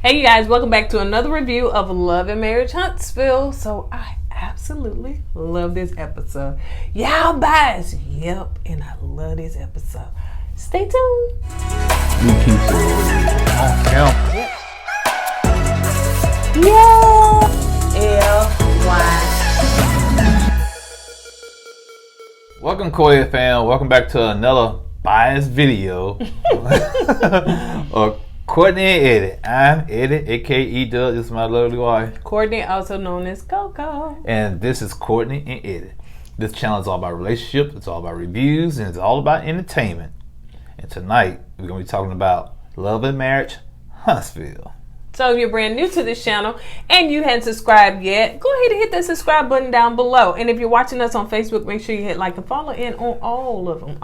Hey you guys, welcome back to another review of Love and Marriage Huntsville. So I absolutely love this episode. Y'all biased. Yep, and I love this episode. Stay tuned. Yep. LY. Welcome, KOED fam. Welcome back to another biased video. Kourtney and Eddie. I'm Eddie, aka Doug. This is my lovely wife, Kourtney, also known as Coco. And this is Kourtney and Eddie. This channel is all about relationships, it's all about reviews, and it's all about entertainment. And tonight, we're going to be talking about Love and Marriage Huntsville. So if you're brand new to this channel and you hadn't subscribed yet, go ahead and hit that subscribe button down below. And if you're watching us on Facebook, make sure you hit like and follow in on all of them.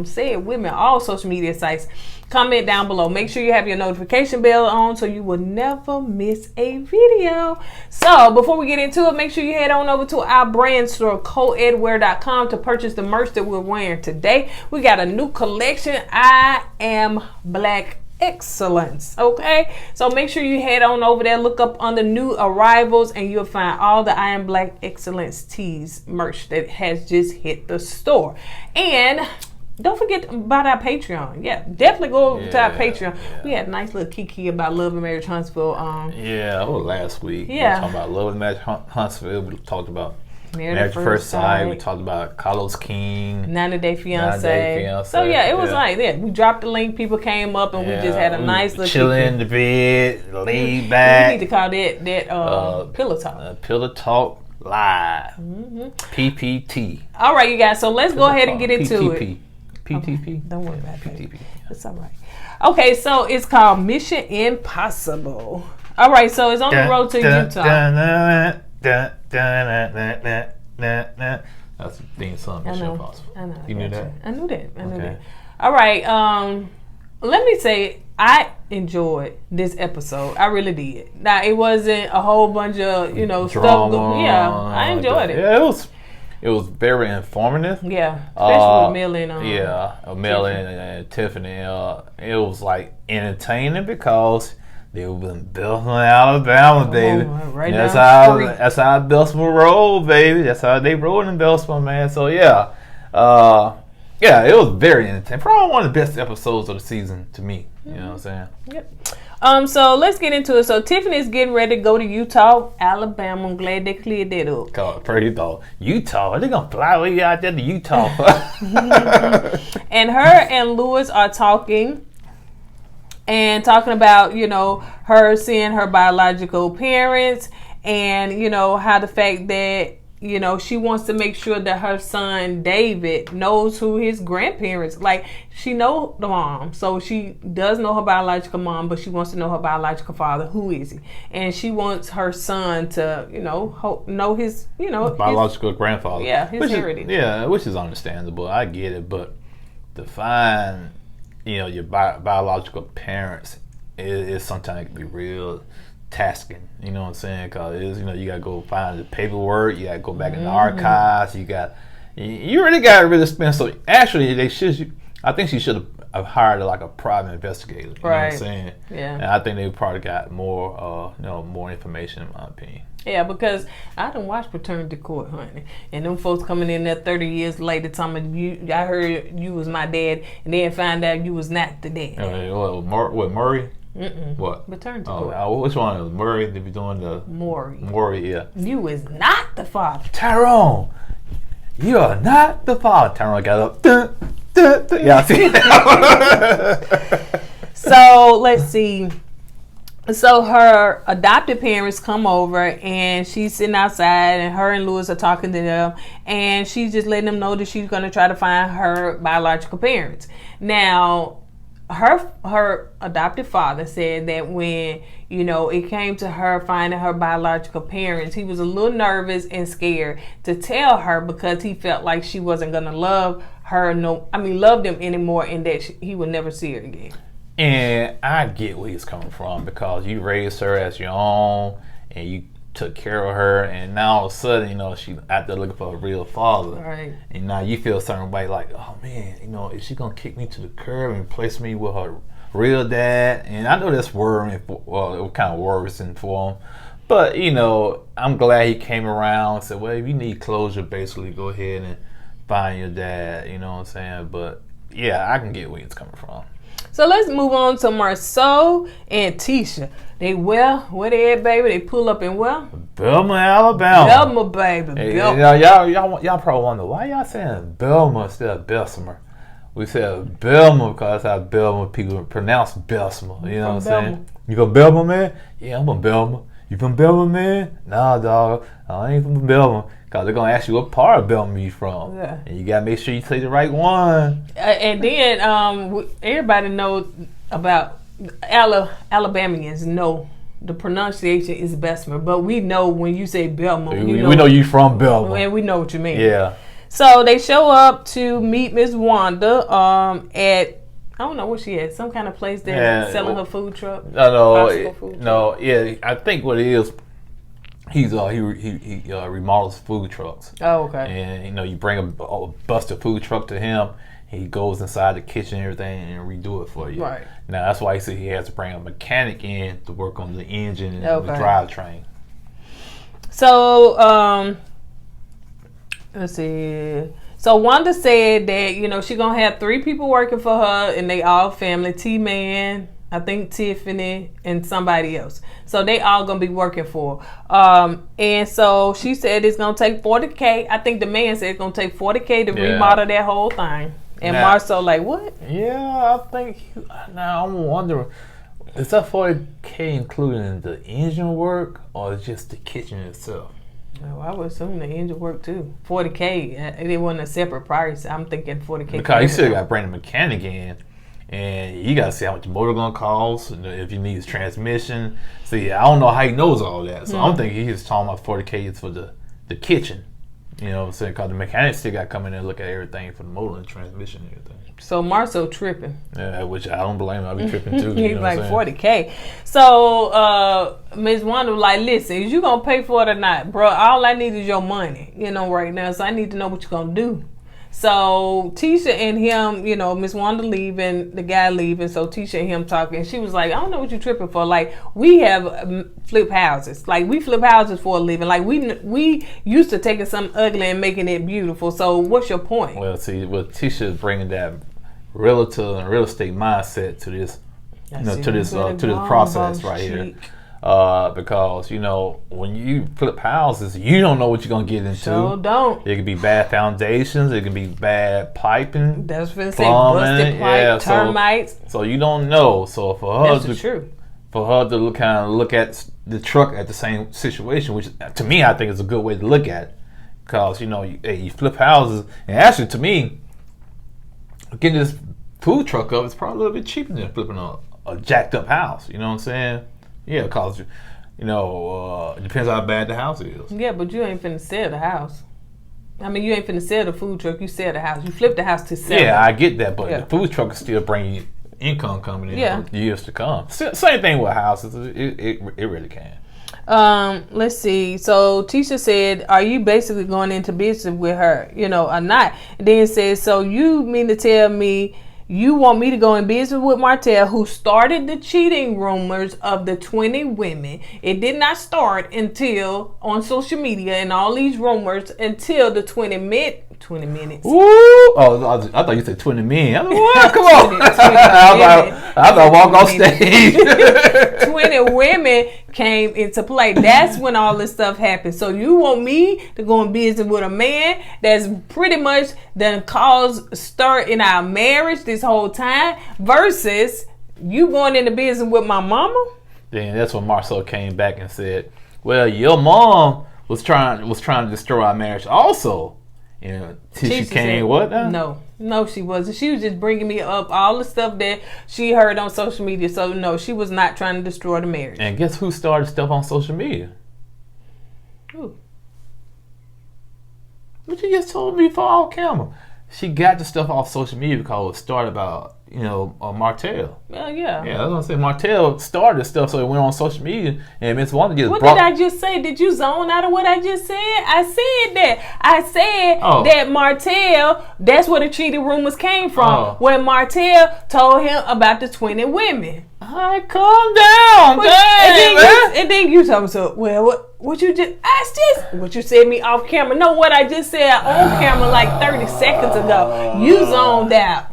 Say it with me, all social media sites. Comment down below. Make sure you have your notification bell on so you will never miss a video. So before we get into it, make sure you head on over to our brand store, KOEDwear.com, to purchase the merch that we're wearing today. We got a new collection, I Am Black Excellence. Okay, so make sure you head on over there, look up under new arrivals, and you'll find all the I Am Black Excellence tees merch that has just hit the store. And don't forget about our Patreon. Yeah, definitely go over to our Patreon. Yeah. We had a nice little kiki about Love and Marriage Huntsville. That was last week. Yeah, we were talking about Love and Marriage Huntsville. We talked about Married at First Sight. We talked about Carlos King, 90-Day Fiance. So yeah, it was like that. We dropped the link. People came up and we just had a nice little chilling in the bed, laid back. We need to call that pillow talk. Pillow talk live. PPT. All right, you guys. So let's go ahead and get into it. PTP. Okay, don't worry about it. PTP. It's all right. Okay, so it's called Mission Impossible. All right, so it's on the road to Utah. That's the theme song. Mission Impossible. I know. You knew that? I knew that. All right. Let me say, I enjoyed this episode. I really did. Now, it wasn't a whole bunch of drama, stuff. Yeah, I enjoyed it. Yeah, it was very informative. Yeah, especially with Millie and Millie and Tiffany. It was like entertaining because they were in Beltsville, Alabama, baby. Right, that's how Beltsville roll, baby. That's how they roll in Beltsville, man. So it was very entertaining. Probably one of the best episodes of the season to me. You know what I'm saying? Yep. So let's get into it. So Tiffany's getting ready to go to Utah, Alabama. I'm glad they cleared that up. Pretty thought Utah. Are they gonna fly way out there to Utah? And her and Lewis are talking about her seeing her biological parents, and how the fact that she wants to make sure that her son David knows who his grandparents, like, she know the mom, so she does know her biological mom, but she wants to know her biological father. Who is he? And she wants her son to know his biological grandfather. Yeah, his heritage. Which is understandable. I get it, but to find your biological parents is sometimes it can be real tasking, you know what I'm saying? Because you gotta go find the paperwork, you gotta go back in the archives, you really gotta really spend. So actually, I think she should have hired like a private investigator. You know what I'm saying? Yeah. And I think they probably got more, more information, in my opinion. Yeah, because I done watched Paternity Court, honey, and them folks coming in there 30 years later telling me, I heard you was my dad, and then find out you was not the dad. What, Murray? What? Maternity court. Which one? It was Murray? They be doing the Maury, yeah. You is not the father. Tyrone, you are not the father. Tyrone got up. Yeah, I see that. So let's see. So her adopted parents come over, and she's sitting outside, and her and Lewis are talking to them, and she's just letting them know that she's going to try to find her biological parents. Now, her adopted father said that when it came to her finding her biological parents, he was a little nervous and scared to tell her because he felt like she wasn't gonna love them anymore, and that he would never see her again. And I get where he's coming from, because you raised her as your own and you took care of her, and now all of a sudden, she's out there looking for a real father. Right. And now you feel a certain way, like, oh man, is she gonna kick me to the curb and replace me with her real dad. And I know that's worrying. Well, it was kind of worrisome for him. But, you know, I'm glad he came around and said, well, if you need closure, basically go ahead and find your dad. You know what I'm saying? But, yeah, I can get where he's coming from. So let's move on to Marceau and Tisha. They where they at, baby? They pull up in where? Belma, Alabama. Belma, baby. Hey, Belma. Y'all probably wonder, why y'all saying Belma instead of Bessemer? We said Belma because that's how Belma people pronounce Bessemer. You know what I'm saying? You from Belma, man? Yeah, I'm from Belma. You from Belma, man? Nah, dog. I ain't from Belma. Because they're going to ask you what part of Belma you from. Yeah. And you got to make sure you say the right one. And then everybody knows about Alabamians know the pronunciation is Bessemer. But we know when you say Belma. We know you from Belma. And we know what you mean. Yeah. So they show up to meet Miss Wanda at, I don't know what she at, some kind of place there selling her food truck. No, yeah, I think what it is, he remodels food trucks. Oh, okay. And you know, you bring a busted food truck to him, he goes inside the kitchen and everything and redo it for you. Right. Now that's why he said he has to bring a mechanic in to work on the engine and the drivetrain. So let's see. So Wanda said that, you know, she's going to have 3 people working for her and they all family. T-Man, I think Tiffany, and somebody else. So they all going to be working for her. And so she said it's going to take $40K. I think the man said it's going to take $40K to remodel that whole thing. And Marceau like, what? Yeah, I think, now I'm wondering, is that $40K including the engine work or just the kitchen itself? Oh, I would assume the engine work too. $40K, it wasn't a separate price. I'm thinking $40K. Because you still got to bring the mechanic in, and you got to see how much the motor gonna cost. If you need his transmission, see, I don't know how he knows all that. So I'm thinking he's talking about $40K is for the kitchen. You know what I'm saying? Because the mechanic still got to come in and look at everything for the motor and transmission and everything. So Marceau tripping. Yeah, which I don't blame him. I be tripping too. He's like $40K. So Ms. Wanda was like, listen, is you gonna pay for it or not, bro? All I need is your money, you know, right now. So I need to know what you're gonna do. So Tisha and him, you know, Miss Wanda leaving, the guy leaving. So Tisha and him talking. She was like, I don't know what you're tripping for. Like, we have flip houses. Like, we flip houses for a living. Like, we used to taking something ugly and making it beautiful. So what's your point? Well, see, Tisha is bringing that realtor and real estate mindset to this, to this process right here. Because, you know, when you flip houses, you don't know what you're going to get into. Sure don't. It could be bad foundations. It could be bad piping. That's what I'm saying. Busted pipe, termites. So you don't know. So for her to kind of look at the truck at the same situation, which to me, I think is a good way to look at it. Because, you know, you flip houses. And actually, to me, getting this food truck up is probably a little bit cheaper than flipping a jacked up house. You know what I'm saying? Yeah, because, you know, it depends how bad the house is. Yeah, but you ain't finna sell the house. I mean, you ain't finna sell the food truck. You sell the house. You flip the house to sell it. I get that, but the food truck is still bringing income coming in for years to come. Same thing with houses. It really can. Let's see. So Tisha said, are you basically going into business with her, you know, or not? And then it says, so you mean to tell me you want me to go in business with Martell, who started the cheating rumors of the 20 women? It did not start until on social media and all these rumors until the 20 minutes. Ooh! Oh, I thought you said 20 men. I was like, what? Come on. I thought walk off stage. 20 women came into play. That's when all this stuff happened. So you want me to go in business with a man that's pretty much done caused stir in our marriage this whole time versus you going into business with my mama? Then that's when Marceau came back and said, well, your mom was trying to destroy our marriage also. You know, Tisha came, what now? No, she wasn't. She was just bringing me up all the stuff that she heard on social media. So, no, she was not trying to destroy the marriage. And guess who started stuff on social media? Who? What you just told me for all camera. she got the stuff off social media because it started about, Martell. Well, yeah. Yeah, I was gonna say Martell started stuff, so it went on social media, and Miss Wanda just What brought. did I just say? Did you zone out of what I just said? I said that. I said that Martell, that's where the cheating rumors came from. When Martell told him about the 20 women. All right, calm down. And then you told me, so, well, what you just asked this? What you said me off camera? No, what I just said on camera like 30 seconds ago. You zoned out.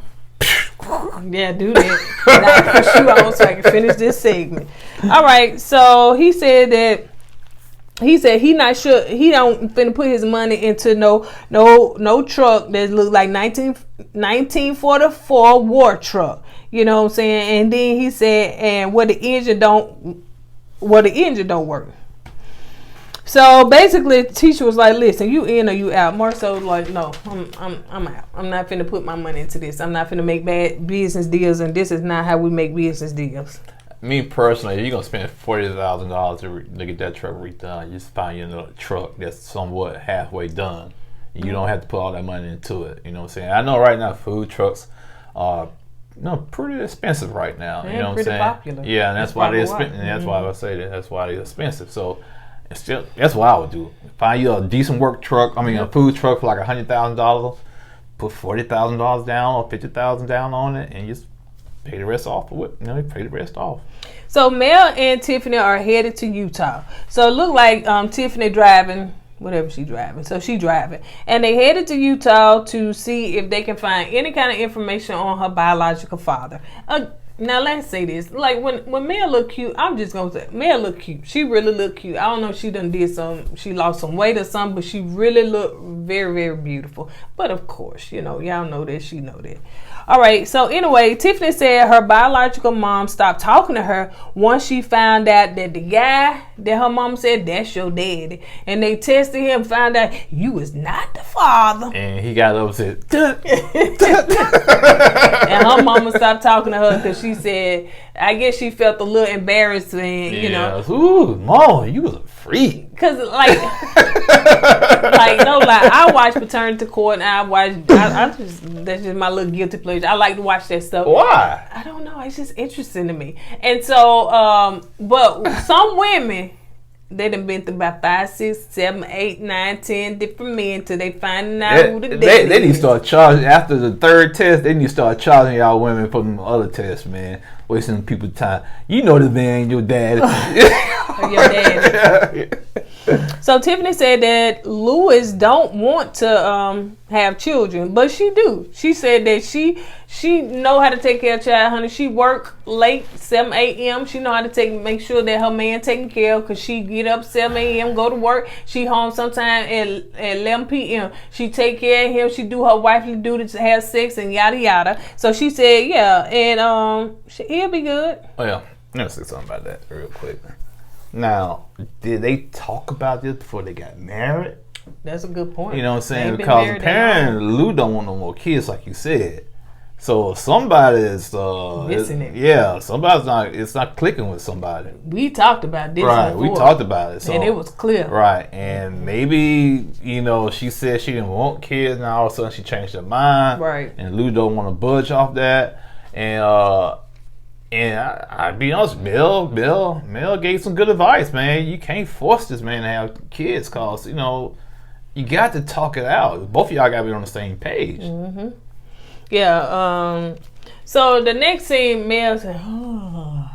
Yeah, do that. Now push you on so I can finish this segment. All right, so he said he not sure, he don't finna put his money into no truck that look like 1944 war truck. You know what I'm saying? And then he said, and where the engine don't work. So basically, the teacher was like, "Listen, you in or you out?" Marcel was like, "No, I'm out. I'm not finna put my money into this. I'm not finna make bad business deals, and this is not how we make business deals." Me personally, you're gonna spend $40,000 to get that truck redone. You just find another truck that's somewhat halfway done. You don't have to put all that money into it. You know what I'm saying? I know right now food trucks are pretty expensive right now. You know what I'm saying? Popular. Yeah, and that's why they're expensive. That's why I say that. That's why they're expensive. So. That's what I would do. Find you a decent work truck. I mean, a food truck for like $100,000. Put $40,000 down or $50,000 down on it, and just pay the rest off of it. Pay the rest off. So Mel and Tiffany are headed to Utah. So it looked like Tiffany driving, whatever she's driving. So she driving, and they headed to Utah to see if they can find any kind of information on her biological father. Now let's say this, like when Mel look cute, I'm just gonna say Mel look cute. She really look cute. I don't know if she she lost some weight or something, but she really look very, very beautiful. But of course, y'all know that, she know that. All right, so anyway, Tiffany said her biological mom stopped talking to her once she found out that the guy that her mom said, that's your daddy. And they tested him, found out you was not the father. And he got upset. And her mama stopped talking to her because she said, I guess she felt a little embarrassed and, Ooh, Mom, you was a freak. Cause no lie, I watch Paternity Court and that's just my little guilty pleasure. I like to watch that stuff. Why? I don't know. It's just interesting to me. And so, but some women, they done been through about 5, 6, 7, 8, 9, 10 different men till they find out who the daddy is. They need to start charging after the 3rd test. They need to start charging y'all women for them other tests, man. Wasting people's time. You know this man ain't your dad. Your daddy. So Tiffany said that Lewis don't want to have children, but she do. She said that she know how to take care of child, honey. She work late, 7 a.m. She know how to make sure that her man taken care of, because she get up 7 a.m., go to work. She home sometime at 11 p.m. She take care of him. She do her wifely duty to have sex and yada yada. So she said, yeah, and he'll be good. Oh yeah, let me say something about that real quick. Now, did they talk about this before they got married? That's a good point. You know what I'm saying? Because apparently Lou don't want no more kids, like you said. So somebody's missing it. Yeah, it's not clicking with somebody. We talked about this right, before. we talked about it. So, and it was clear. Right. And maybe, she said she didn't want kids, now all of a sudden she changed her mind. Right. And Lou don't want to budge off that. And I'd be honest, Mel gave some good advice, man. You can't force this man to have kids, cause you got to talk it out. Both of y'all got to be on the same page. Mm-hmm. Yeah. So the next scene, Mel said, "Oh."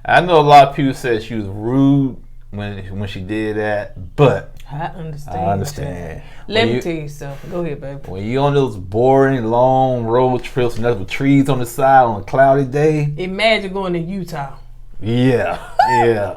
I know a lot of people said she was rude when she did that, but I understand. Let me tell you something. Go ahead, baby. When you on those boring, long road trips and nothing but trees on the side on a cloudy day. Imagine going to Utah. Yeah.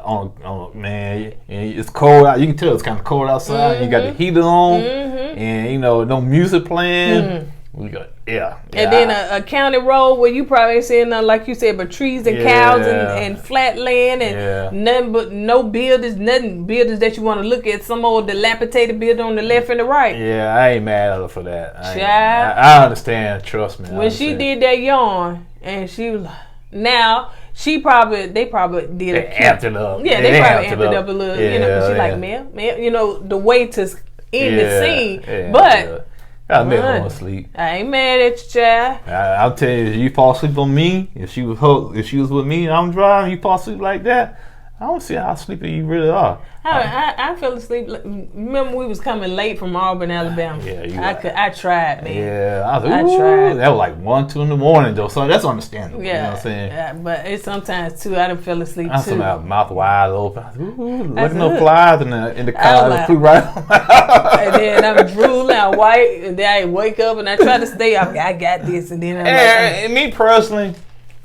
On man, it's cold out. You can tell it's kind of cold outside. Mm-hmm. You got the heater on, and no music playing. Mm-hmm. We got and then a county road where you probably ain't seeing nothing, like you said, but trees and cows and flat land and nothing but no buildings, that you want to look at. Some old dilapidated building on the left and the right. Yeah, I ain't mad at her for that. I understand. Trust me. When she did that yarn, and she was now. They probably did amped it up. Yeah, they probably amped it up a little. She like, Mel, the way to end the scene, but. I made her want to sleep. I ain't mad at you, child. I'll tell you, if you fall asleep on me, if she was with me and I'm driving, you fall asleep like that, I don't see how sleepy you really are. I fell asleep. Remember, we was coming late from Auburn, Alabama. Yeah, I tried, man. Yeah, I tried. That was like 1, 2 in the morning, though. So that's understandable. Yeah, you know what I'm saying. Yeah, but it's sometimes too. I done fell asleep I'm too. mouth wide open. Looking no flies in the car. Like, flew right on. And then I'm drooling, I'm white, and then I wake up and I try to stay up. I got this, and then I'm and me personally,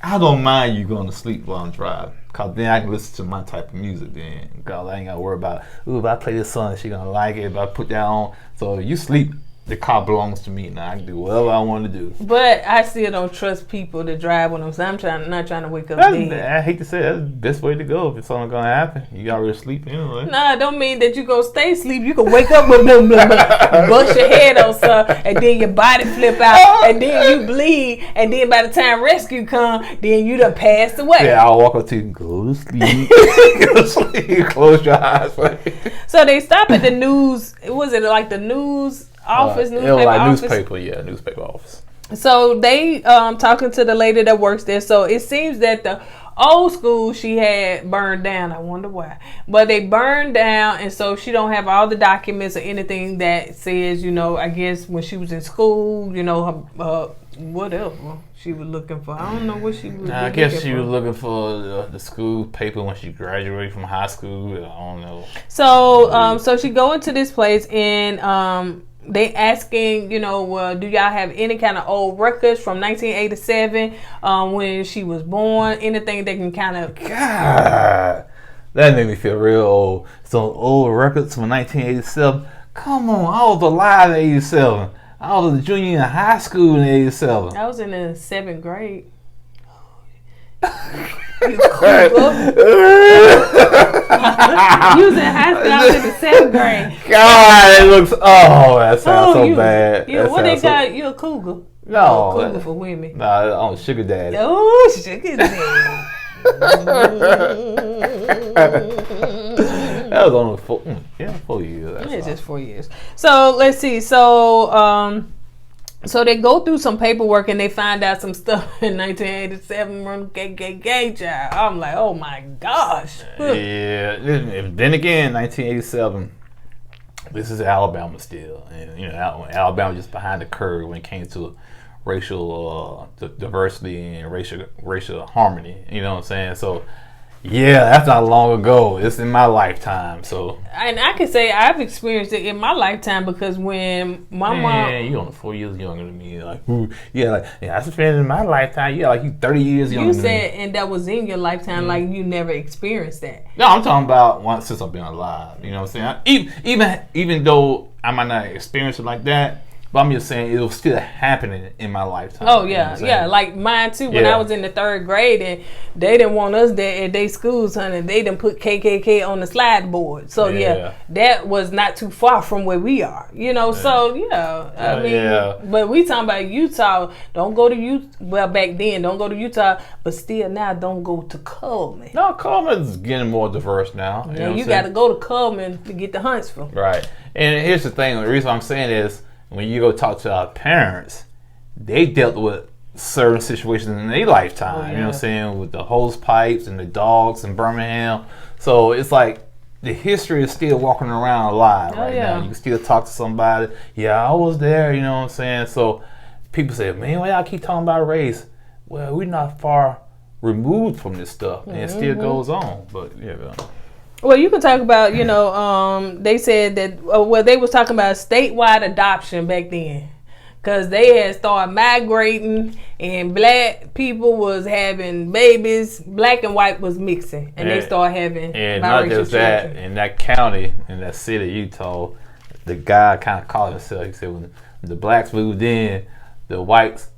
I don't mind you going to sleep while I'm driving. Cause then I can listen to my type of music then. Cause I ain't gotta worry about, if I play this song, she gonna like it. If I put that on, so if you sleep, the car belongs to me. Now I can do whatever I want to do. But I still don't trust people to drive with them, so I'm not trying to wake up dead. I hate to say that's the best way to go if it's something gonna happen. You already sleep anyway. Nah, it don't mean that you gonna stay asleep. You can wake up with bust your head on something, and then your body flip out, and then you bleed, and then by the time rescue come, then you done passed away. Yeah, I'll walk up to you and go to sleep. Go to sleep. Close your eyes. So they stop at the news. Was it like the news office? It was like newspaper, newspaper office. So they talking to the lady that works there. So it seems that the old school she had burned down. I wonder why. But they burned down, and so she don't have all the documents or anything that says, I guess when she was in school, her whatever she was looking for. I don't know what she was. I guess she was looking for the school paper when she graduated from high school. I don't know. So so she go into this place and they asking, well, do y'all have any kind of old records from 1987 when she was born? Anything that can kind of... God, that made me feel real old. So old records from 1987? Come on, I was alive in 87. I was a junior in high school in 87. I was in the 7th grade. You was in high school. I was in the 7th grade. God, it looks. Oh, that sounds so bad. What they got? You a cougar? No, cougar for women. Nah, I'm sugar daddy. Oh, sugar daddy. That was only 4 years. Yeah, just 4 years. So let's see. So they go through some paperwork and they find out some stuff in 1987 from KKK child. I'm like, oh my gosh. Yeah. Then again, 1987. This is Alabama still, and Alabama just behind the curve when it came to racial diversity and racial harmony. You know what I'm saying? So. Yeah, that's not long ago. It's in my lifetime, so. And I can say I've experienced it in my lifetime because when my mom... you only 4 years younger than me. Like, that's been in my lifetime. Yeah, like you 30 years younger than me. You said, and that was in your lifetime, like you never experienced that. No, I'm talking about since I've been alive. You know what I'm saying? Even though I might not experience it like that, but I'm just saying it was still happening in my lifetime. Oh yeah, like mine too. When I was in the 3rd grade, and they didn't want us there at their schools, honey. They didn't put KKK on the slide board. So that was not too far from where we are. So I mean, but we talking about Utah. Don't go to Utah. Well, back then, don't go to Utah, but still now, don't go to Coleman. No, Coleman's getting more diverse now. You got to go to Coleman to get to Huntsville. Right. And here's the thing. The reason I'm saying is, when you go talk to our parents, they dealt with certain situations in their lifetime. You know what I'm saying? With the hose pipes and the dogs in Birmingham. So it's like the history is still walking around alive now. You can still talk to somebody. Yeah, I was there. You know what I'm saying? So people say, man, why y'all keep talking about race? Well, we're not far removed from this stuff. And it still goes on. But, Well, you can talk about, they said that, they was talking about statewide adoption back then. Because they had started migrating and black people was having babies, black and white was mixing. And they started having and not just that, children. In that county, in that city, Utah, the guy kind of called himself, he said when the blacks moved in, the whites,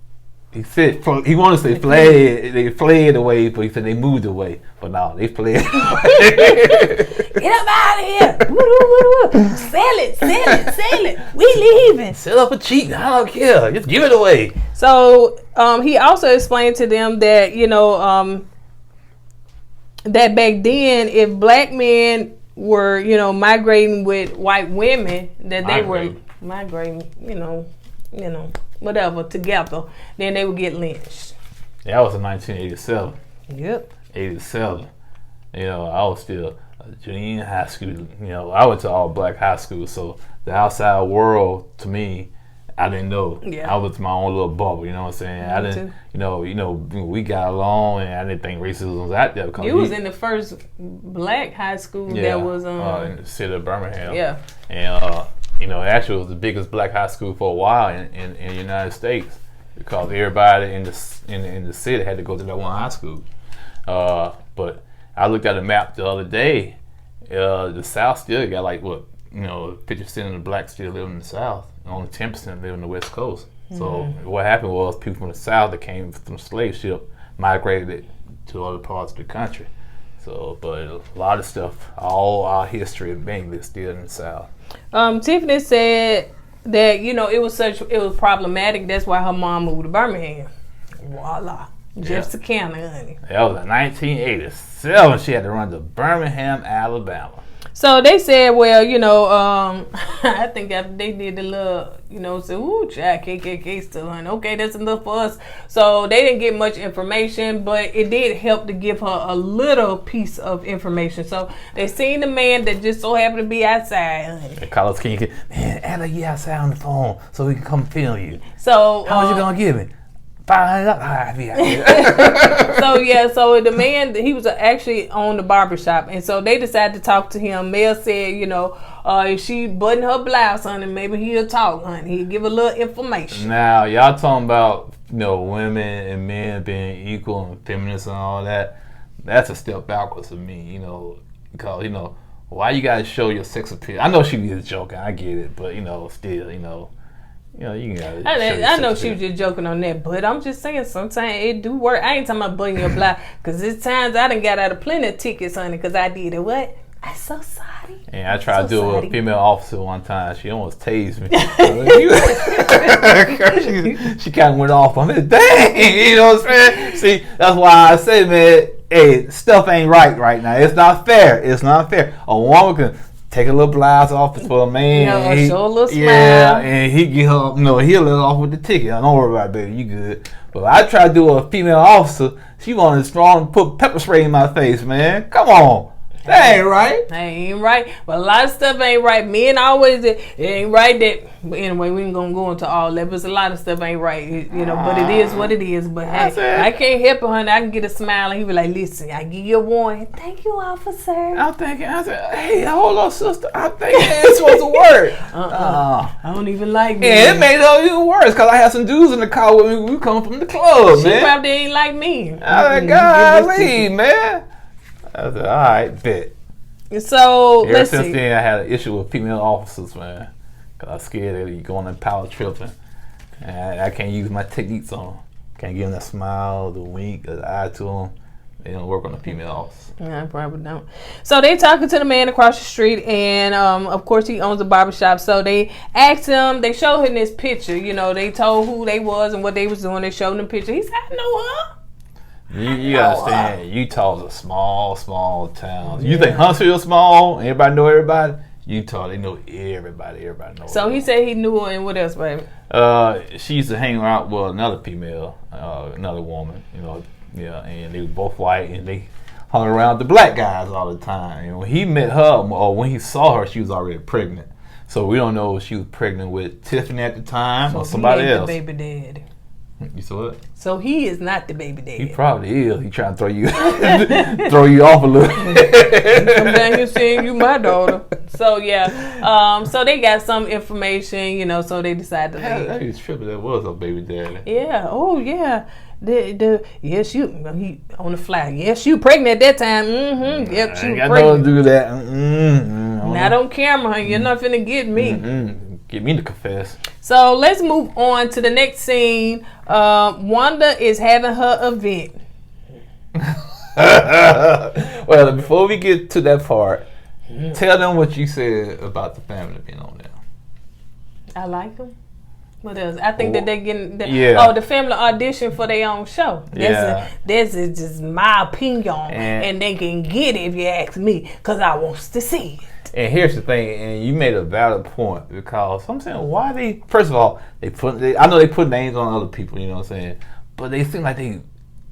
he said, he wanted to say fled, they fled away, but he said they moved away. But no, they fled away. Get up out of here. Sell it. We leaving. Sell up a cheap. I don't care. Just give it away. So he also explained to them that, that back then, if black men were, migrating with white women, that they were migrating, you know, whatever, together, then they would get lynched. That was in 1987. Yep. 87. You know, I was still a junior in high school. You know, I went to all black high school, so the outside world to me, I didn't know. Yeah. I was my own little bubble. You know what I'm saying? I didn't. Too. You know, we got along, and I didn't think racism was out there. You was in the first black high school that was in the city of Birmingham. Yeah. And you know, actually, it was the biggest black high school for a while in the United States because everybody in the city had to go to that one high school. But I looked at the map the other day. The South still got like what, you know, 50% of the blacks still live in the South. Only 10% live on the West Coast. So what happened was people from the South that came from slave ship migrated to other parts of the country. So, but a lot of stuff, all our history of being is still in the South. Tiffany said that, you know, it was problematic. That's why her mom moved to Birmingham. Voila. Jefferson County, honey. That was in 1987. She had to run to Birmingham, Alabama. So they said, well, you know, I think after they did the little, you know, said, ooh, child, KKK still, honey. Okay, that's enough for us. So they didn't get much information, but it did help to give her a little piece of information. So they seen the man that just so happened to be outside, honey. They call us King. Man, Ella, you outside on the phone so we can come film you. So how much you gonna give me? So the man, he was actually on the barbershop, and so they decided to talk to him. Mel said, you know, if she button her blouse, honey, maybe he'll talk, honey. He'll give a little information. Now, y'all talking about, you know, women and men being equal and feminists and all that. That's a step backwards for me, you know, because, you know, why you gotta show your sex appeal? I know she was joking, I get it, but, you know, still, you know, you gotta. I know she was just joking on that, but I'm just saying sometimes it do work. I ain't talking about butting your blouse, because there's times I done got out of plenty of tickets, honey, because I did it. What? I'm so sorry. And I tried to do it with a female officer one time. She almost tased me. she kind of went off on me. Dang, you know what I'm saying? See, that's why I say, man, hey, stuff ain't right now. It's not fair. It's not fair. A woman can take a little blouse off for a man. Show a little smile. Yeah, and he get her, he'll let off with the ticket. Don't worry about it, baby. You good. But I tried to do a female officer. She wanted strong, put pepper spray in my face, man. Come on. That ain't right. That ain't right. But a lot of stuff ain't right. Men always, it ain't right that. But anyway, we ain't going to go into all that. But a lot of stuff ain't right, you know. But it is what it is. But hey, I can't help it, honey. I can get a smile and he be like, listen, I give you a warning. Thank you, officer. I said, hey, hold on, sister. I think it's supposed to work. I don't even like me. And it made it even worse because I had some dudes in the car with me. We come from the club, she probably ain't like me. I said, golly, man. I said, all right, bet. So, Ever since then, I had an issue with female officers, man. Because I was scared of going on power tripping. And I can't use my techniques on them. Can't give them that smile, the wink, the eye to them. They don't work on the female officers. Yeah, I probably don't. So they talking to the man across the street, and of course he owns a barbershop. So they asked him, they showed him this picture. You know, they told who they was and what they was doing. They showed him the picture. He said, I know her. You understand, Utah's a small town. You think Huntsville small, everybody know everybody? Utah, they know everybody. Everybody knows. So he said he knew her, and what else, baby? She used to hang out with another female, another woman, you know, yeah, and they were both white, and they hung around the black guys all the time. And when he met her, or when he saw her, she was already pregnant. So we don't know if she was pregnant with Tiffany at the time or somebody else. The baby daddy. You saw it? So he is not the baby daddy. He probably is. He trying to throw you off a little. Come down here saying you my daughter. So yeah, so they got some information, you know. So they decided to leave. That was tripping. That was a baby daddy. Yeah. Oh yeah. Yes, he on the fly. Yes, you pregnant at that time. Mm-hmm. Yep, she was pregnant. Don't do that. Not on camera, honey. You're not finna get me. Get me to confess. So let's move on to the next scene. Wanda is having her event. Well, before we get to that part, tell them what you said about the family being on there. I like them. What else? I think that they getting the family audition for their own show. This is just my opinion, and they can get it if you ask me, because I wants to see it. And here's the thing, and you made a valid point, because I'm saying, why they? First of all, I know they put names on other people, you know what I'm saying, but they seem like they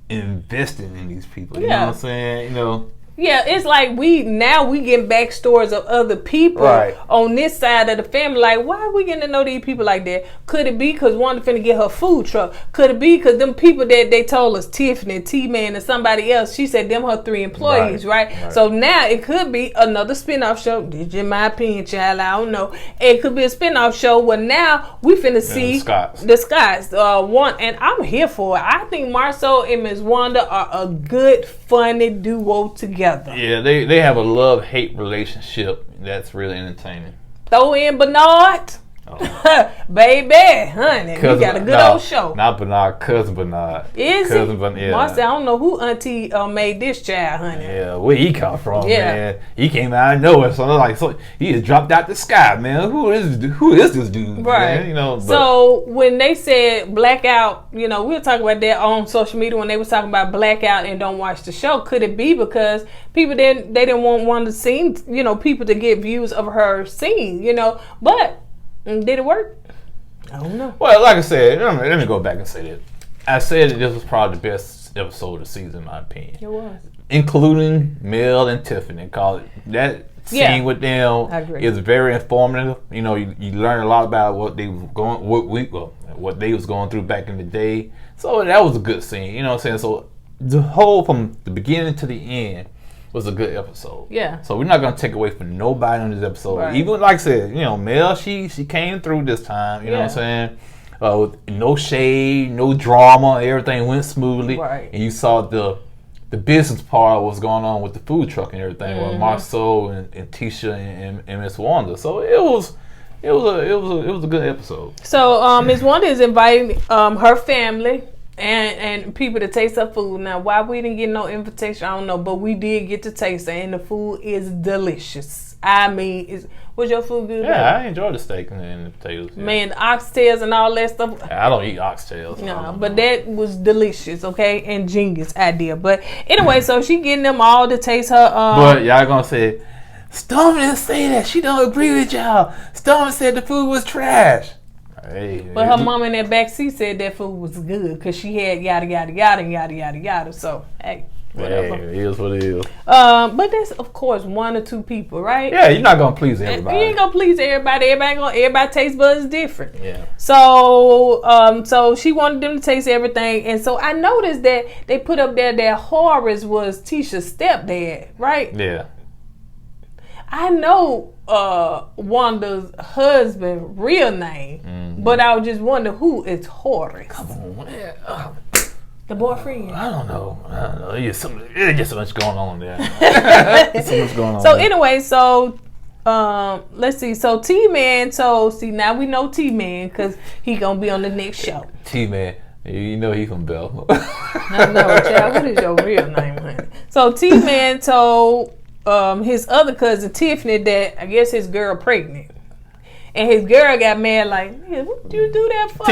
investing in these people, you know what I'm saying, you know. Yeah, it's like we getting backstories of other people on this side of the family. Like, why are we getting to know these people like that? Could it be because Wanda finna get her food truck? Could it be because them people that they told us, Tiffany, T-Man, and somebody else, she said them her 3 employees, right? So now it could be another spinoff show. This is in my opinion, child. I don't know. It could be a spinoff show where now we finna see the Scotts. One, and I'm here for it. I think Marceau and Miss Wanda are a good, funny duo together. Yeah, they have a love-hate relationship that's really entertaining. Throw in Bernard. Baby, honey, we got a good old show. Not Bernard, cousin Bernard. Is cousin Bernard? Yeah. Marcia, I don't know who Auntie made this child, honey. Yeah, where he come from, man? He came out of nowhere, so he just dropped out the sky, man. Who is this dude? Right. Man? You know. So when they said blackout, you know, we were talking about that on social media when they was talking about blackout and don't watch the show. Could it be because people didn't want to see, you know, people to get views of her scene, you know, but. Did it work? I don't know. Well, like I said, let me go back and say this. I said that this was probably the best episode of the season, in my opinion. It was. Including Mel and Tiffany. Cause that scene with them is very informative. You know, you learn a lot about what they was what they was going through back in the day. So that was a good scene. You know what I'm saying? So the whole, from the beginning to the end, was a good episode. Yeah. So we're not gonna take away from nobody on this episode. Right. Even like I said, you know, Mel, she came through this time. You know what I'm saying? No shade, no drama. Everything went smoothly. Right. And you saw the business part of what's going on with the food truck and everything with Marceau and Tisha and Miss Wanda. So it was a good episode. So Miss Wanda is inviting her family and people to taste her food. Now, why we didn't get no invitation, I don't know, but we did get to taste it, and the food is delicious. I mean, was your food good? Yeah, I enjoyed the steak and the potatoes. Yeah. Man, the oxtails and all that stuff. I don't eat oxtails. No, but that was delicious, okay? Ingenious idea. But anyway, so she getting them all to taste her. But y'all gonna say, Stormy didn't say that. She don't agree with y'all. Stormy said the food was trash. Hey, but her mom in that back seat said that food was good because she had yada yada yada and yada yada yada. So hey, whatever. Hey, it is what it is. But that's of course 1 or 2 people, right? Yeah, you're not gonna please everybody. You ain't gonna please everybody. Everybody taste buds is different. Yeah. So so she wanted them to taste everything, and so I noticed that they put up there that Horace was Tisha's stepdad, right? Yeah. I know Wanda's husband real name, but I was just wondering who is Horace. Come on, man. The boyfriend. I don't know. There's just so much going on there. So much going on. So anyway, so let's see. So T-Man. So see, now we know T-Man because he gonna be on the next show. T-Man. You know he from Bell. I know, child. What is your real name, honey? So T-Man told his other cousin Tiffany that I guess his girl pregnant, and his girl got mad like, man, what did you do that for?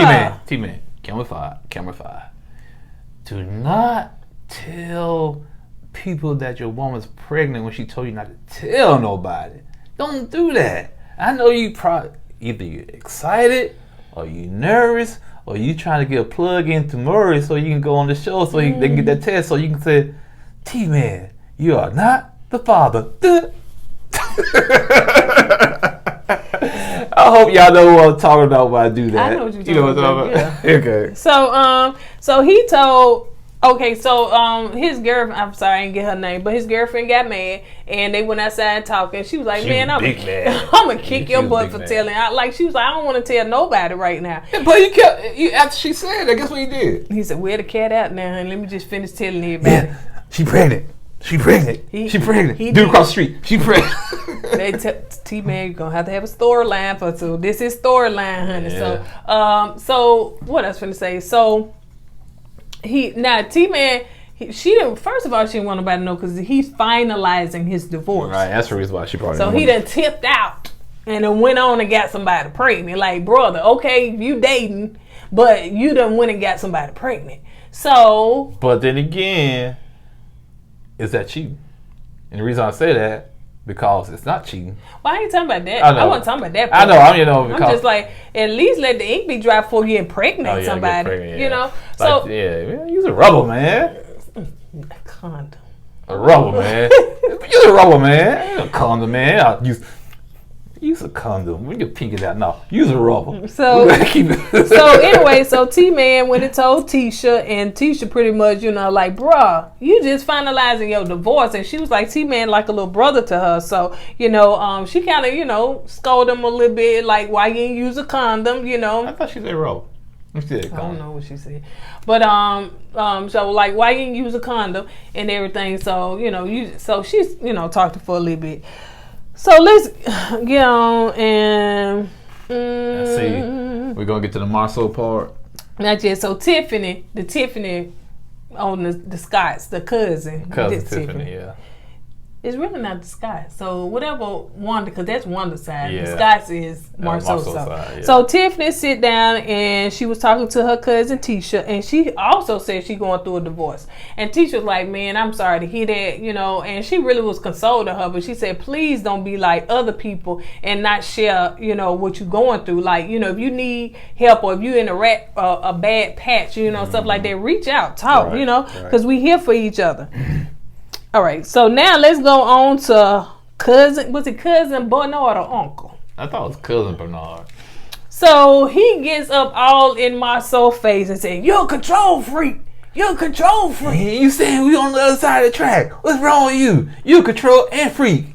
T-Man, camera five. Do not tell people that your woman's pregnant when she told you not to tell nobody. Don't do that. I know you probably either you're excited or you nervous or you trying to get a plug into Murray so you can go on the show so they can get that test so you can say, T-Man, you are not the father. I hope y'all know what I'm talking about when I do that. I know what you're talking about. Yeah. Okay. So he told. Okay, so his girlfriend. I'm sorry, I didn't get her name, but his girlfriend got mad, and they went outside talking. She was like, "Man, I'm gonna kick your butt for telling." She was like, "I don't want to tell nobody right now." Yeah, but you after she said that, guess what you did? He said, "Wear the cat out now, and let me just finish telling everybody." Yeah, she pregnant. She pregnant. Dude across the street. She pregnant. They T-Man, you're gonna have to have a storyline for so this is storyline, honey. Yeah. So what I was gonna say? So T-Man, she didn't. First of all, she didn't want nobody to know because he's finalizing his divorce. Right. That's the reason why she probably. So he done tipped out and then went on and got somebody pregnant. Like, brother, okay, you dating, but you done went and got somebody pregnant. So. But then again. Is that cheating? And the reason I say that, because it's not cheating. Well, I ain't talking about that. I know. I wasn't talking about that. I know. I'm just like, at least let the ink be dry before you impregnate somebody. Pregnant, you know. So use a rubber, man. Condom. A rubber, man. Use a rubber, man. A condom, man. Use a condom. When you pink it out, no. Use a rubber. So anyway, so T-Man went and told Tisha, and Tisha pretty much, like, bruh, you just finalizing your divorce. And she was like, T-Man like a little brother to her. So, she kind of, scolded him a little bit, like, why you ain't use a condom, I thought she said rubber. I don't know what she said. But, so like, why you ain't use a condom and everything. So, so she's, talked to her for a little bit. So let's get on and let's see. We're gonna get to the Marceau part. Not yet. So Tiffany on the Scotts, the cousin Tiffany, yeah. It's really not the Scotts. So whatever Wanda, because that's Wanda's side. Yeah. The Scotts is Marceau's side. Yeah. So Tiffany sit down and she was talking to her cousin Tisha, and she also said she going through a divorce. And Tisha was like, man, I'm sorry to hear that, and she really was consoling her, but she said, please don't be like other people and not share, what you're going through. Like, if you need help or if you're in a bad patch, stuff like that, reach out, talk, because we here for each other. All right, so now let's go on to cousin. Was it cousin Bernard or uncle? I thought it was cousin Bernard. So he gets up all in Marceau's face and says, "You're a control freak. You're a control freak." You saying we on the other side of the track? What's wrong with you? You a control and freak.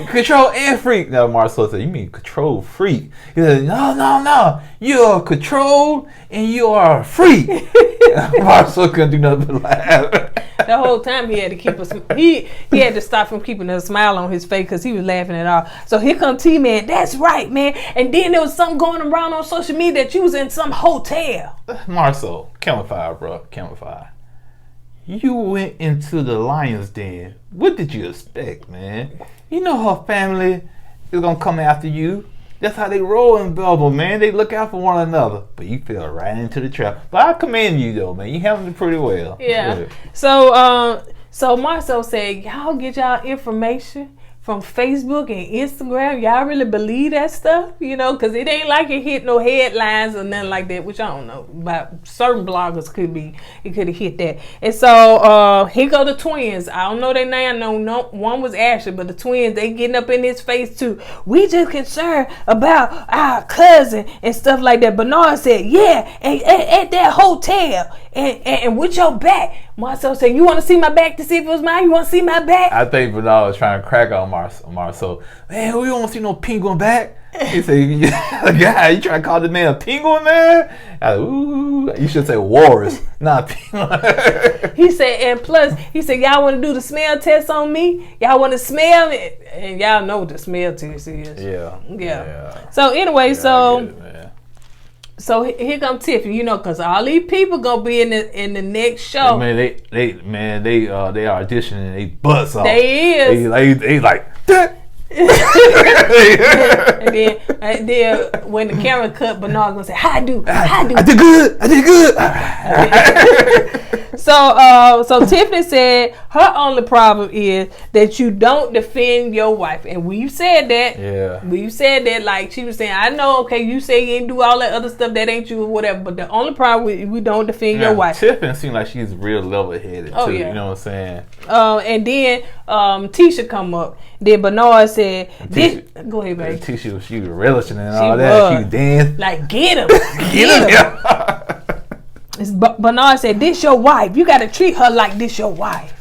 Control and freak. Now Marceau said, "You mean control freak?" He said, "No. You're a control and you are a freak." Marceau couldn't do nothing but laugh. The whole time he had to keep he had to stop from keeping a smile on his face because he was laughing at all. So here comes T-Man. That's right, man. And then there was something going around on social media that you was in some hotel. Marceau, camouflage, bro. Camouflage. You went into the lion's den. What did you expect, man? You know her family is gonna come after you. That's how they roll in Belleville, man. They look out for one another. But you fell right into the trap. But I commend you, though, man. You handled it pretty well. Yeah. Good. So Marceau said, y'all get y'all information from Facebook and Instagram. Y'all really believe that stuff? Because it ain't like it hit no headlines or nothing like that, which I don't know. But certain bloggers it could have hit that. And so here go the twins. I don't know their name. No, one was Ashley, but the twins, they getting up in his face too. We just concerned about our cousin and stuff like that. Bernard said, yeah, and at that hotel and with your back. Marceau said, you want to see my back to see if it was mine? You want to see my back? I think Bernard was trying to crack on Marceau. Man, we don't want to see no penguin back. He said, "God, you trying to call the man a penguin, man?" I said, "Ooh, you should say walrus, not penguin." He said, and plus, he said, y'all want to do the smell test on me? Y'all want to smell it? And y'all know what the smell test is. Yeah. So anyway, So here comes Tiffany, because all these people gonna be in the next show. Man, they auditioning they butts off. They is. They like that. and then when the camera cut, Bernard gonna say, "How I do? I did good. So Tiffany said her only problem is that you don't defend your wife, and we've said that. Yeah, we've said that. Like she was saying, I know. Okay, you say you ain't do all that other stuff that ain't you or whatever, but the only problem we don't defend your wife. Tiffany seems like she's real level-headed too. Yeah. You know what I'm saying? And then Tisha come up. Then Bernard said, "Go ahead, baby." Tisha, she was relishing and all that. She was dancing. Like, get him. Get him. Bernard said, "This your wife. You got to treat her like this your wife."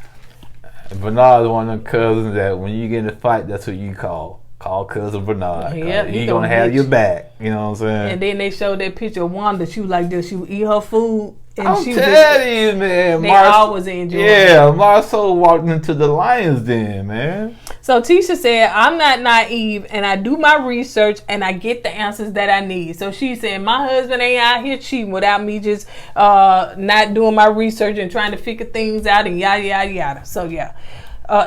Bernard's one of them cousins that when you get in a fight, that's who you call. Call cousin Bernard. Yeah, he gonna have your back. You know what I'm saying? And then they showed that picture of Wanda. She was like this. She would eat her food. And I'm telling you, man. They always enjoy it. Yeah, Marceau walked into the lion's den, man. So Tisha said, I'm not naive, and I do my research, and I get the answers that I need. So she said, my husband ain't out here cheating without me just not doing my research and trying to figure things out and yada, yada, yada. So, yeah,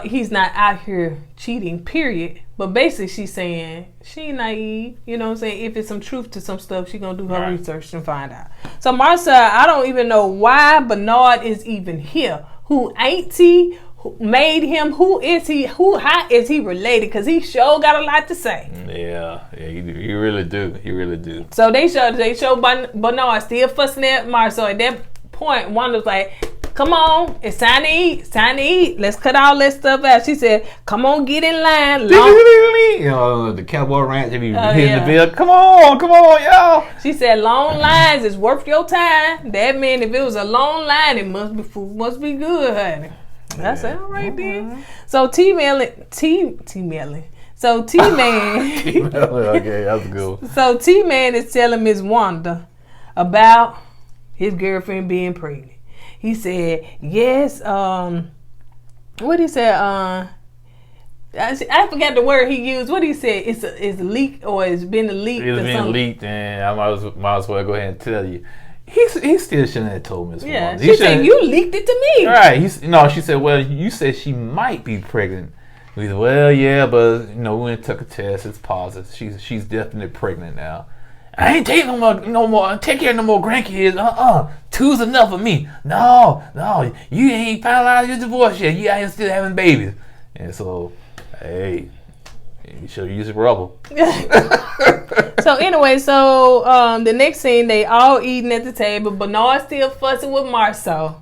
he's not out here cheating, period. But basically, she's saying she ain't naive. You know what I'm saying? If it's some truth to some stuff, she going to do her research and find out. So, Marcel, I don't even know why Bernard is even here. Who ain't he? made him? Who is he? How is he related? Because he sure got a lot to say. Yeah, he really do. He really do. So they show Bernard still fussing at Marcel. At that point, Wanda was like, come on, it's time to eat. It's time to eat. Let's cut all that stuff out. She said, come on, get in line. You know, the cowboy ranch, they be hitting the bell. Come on, y'all. She said, long lines is worth your time. That meant if it was a long line, it must be good, honey. I said, all right then. So T-Man. So T-Man. Okay, that's good. So T-Man is telling Miss Wanda about his girlfriend being pregnant. He said, yes, what he said, I forgot the word he used. What he said, it's leaked or it's been leaked. It's been leaked, and I might as well go ahead and tell you. He still shouldn't have told Miss Wanda. She said, you leaked it to me. Right. She said, well, you said she might be pregnant. We said, well, yeah, but, we went and took a test. It's positive. She's definitely pregnant now. I ain't taking no more. Take care of no more grandkids. 2's enough for me. No, you ain't finalized your divorce yet. You out here still having babies. And so, hey, you should use rubber. So anyway, the next scene, they all eating at the table. Bernard still fussing with Marceau.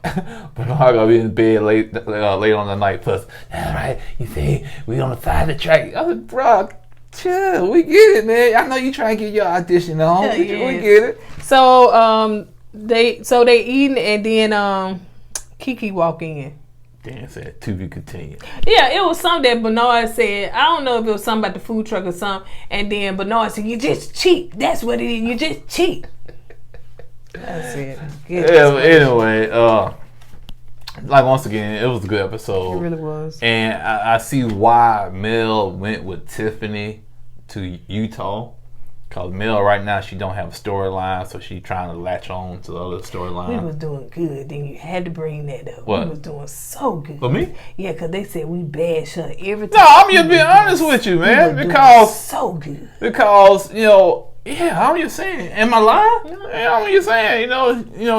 Bernard gonna be in bed late on the night fussing. All right, you see, we on the side of the track. I said, bro, chill, we get it, man. I know you trying to get your audition on. Yeah, we get it. So they eating, and then Kiki walk in. Dan said, to be continued. Yeah, it was something that Bernard said. I don't know if it was something about the food truck or something. And then Bernard said, you just cheat. That's what it is. You just cheat. That's it. Anyway, once again, it was a good episode. It really was. And I see why Mel went with Tiffany to Utah. Because Mel right now, she don't have a storyline, so she trying to latch on to the other storyline. We was doing good, then you had to bring that up. What? We was doing so good. For me? Yeah, because they said we bash her every time. No, I'm just being honest with you, man. Because so good. Because, I'm just saying. Am I lying? No. Yeah, I'm just saying.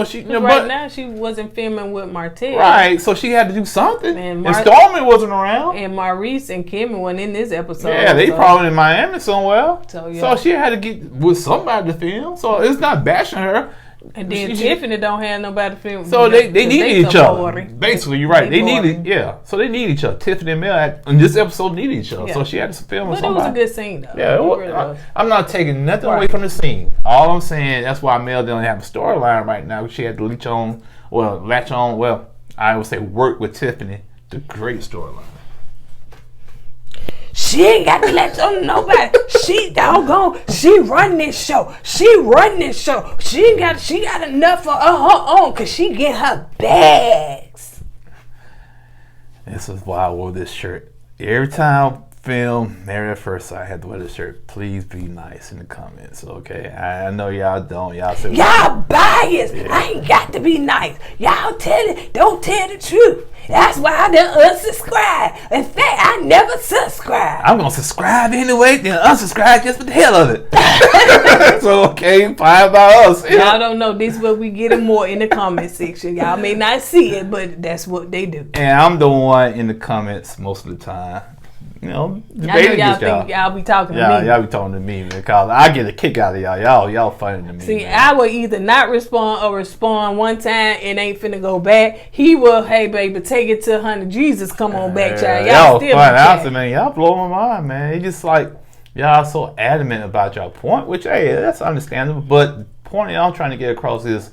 She. Right now, she wasn't filming with Martell. Right, so she had to do something. And Stormy wasn't around. And Maurice and Kim weren't in this episode. Yeah, they probably in Miami somewhere. So she had to get with somebody to film. So it's not bashing her. And then Tiffany don't have nobody to film. So they needed each other. Basically, you're right. They needed, So they need each other. Tiffany and Mel in this episode needed each other. Yeah. So she had to film with somebody. But it was a good scene, though. Yeah, really was. I'm not taking nothing away from the scene. All I'm saying, that's why Mel didn't have a storyline right now. She had to latch on. I would say work with Tiffany. The great storyline. She ain't got to latch on to nobody. She run this show. She got enough for her own because she get her bags. This is why I wore this shirt. Every time I film Married at First Sight, I had to wear this shirt. Please be nice in the comments, okay? I know y'all don't. Y'all say y'all biased. Yeah. I ain't got to be nice. Y'all don't tell the truth. That's why I done unsubscribe. In fact, I never subscribe. I'm gonna subscribe anyway, then unsubscribe just for the hell of it. So fine by us. Y'all don't know this, but we getting more in the comment section. Y'all may not see it, but that's what they do. And I'm the one in the comments most of the time. Debating y'all think y'all be talking to me. Y'all be talking to me because I get a kick out of y'all. Y'all funny to me. See, man. I will either not respond or respond one time and ain't finna go back. He will, hey baby, take it to 100. Jesus, come on back, child. Y'all still funny. I said, man, y'all blow my mind, man. It's just like y'all so adamant about y'all point, which that's understandable. But the point I'm trying to get across is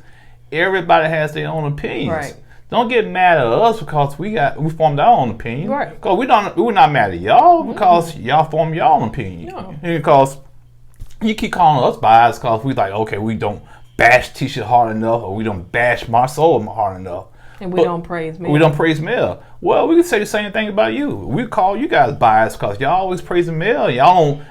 everybody has their own opinions. Right. Don't get mad at us because we formed our own opinion. Right. Because we're not mad at y'all because y'all formed your own opinion. No. Because you keep calling us biased because we we don't bash Tisha hard enough or we don't bash Marceau hard enough. And we don't praise Mel. We don't praise Mel. Well, we can say the same thing about you. We call you guys biased because y'all always praising Mel. I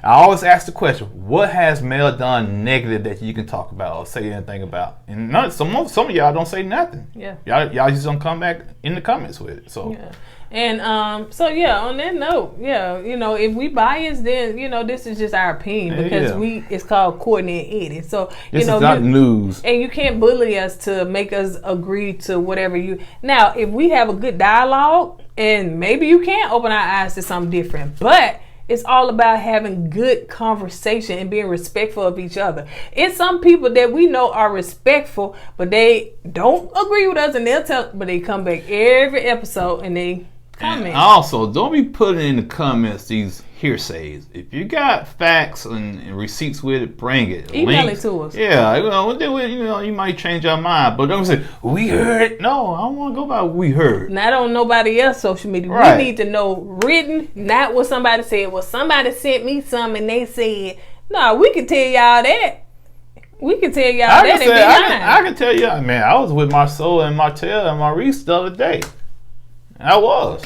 always ask the question, what has Mel done negative that you can talk about or say anything about? And some of y'all don't say nothing. Yeah. Y'all just don't come back in the comments with it. So yeah. And on that note, if we bias, then this is just our opinion because it's called Courtney and Eddie. So this is not news, and you can't bully us to make us agree to whatever you. Now, if we have a good dialogue, And maybe you can open our eyes to something different. But it's all about having good conversation and being respectful of each other. It's some people that we know are respectful, but they don't agree with us, and but they come back every episode and they comment. And also, don't be putting in the comments these hearsays. If you got facts and receipts with it, bring it. Email it to us. Yeah, you might change our mind, but don't say we heard. No, I don't want to go by we heard. Not on nobody else's social media. Right. We need to know written, not what somebody said. Well, somebody sent me something and they said, no, we can tell y'all that. We can tell y'all that and be lying. I can tell y'all, man, I was with Marceau and Martell and Maurice the other day. I was.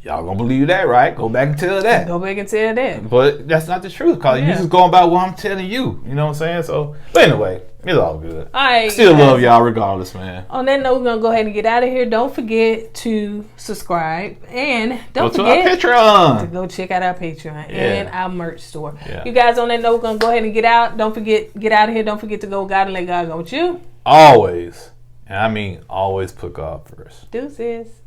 Y'all gonna believe that, right? Go back and tell that. Go back and tell that. But that's not the truth, because you just going by what I'm telling you. You know what I'm saying? So, but anyway, it's all good. All right. Still love y'all regardless, man. On that note, we're gonna go ahead and get out of here. Don't forget to subscribe, and don't go forget to our Patreon. to go check out our Patreon and our merch store. Yeah. You guys, on that note, we're gonna go ahead and get out. Don't forget, get out of here. Don't forget to go God and let God go with you. Always, and I mean always, put God first. Deuces.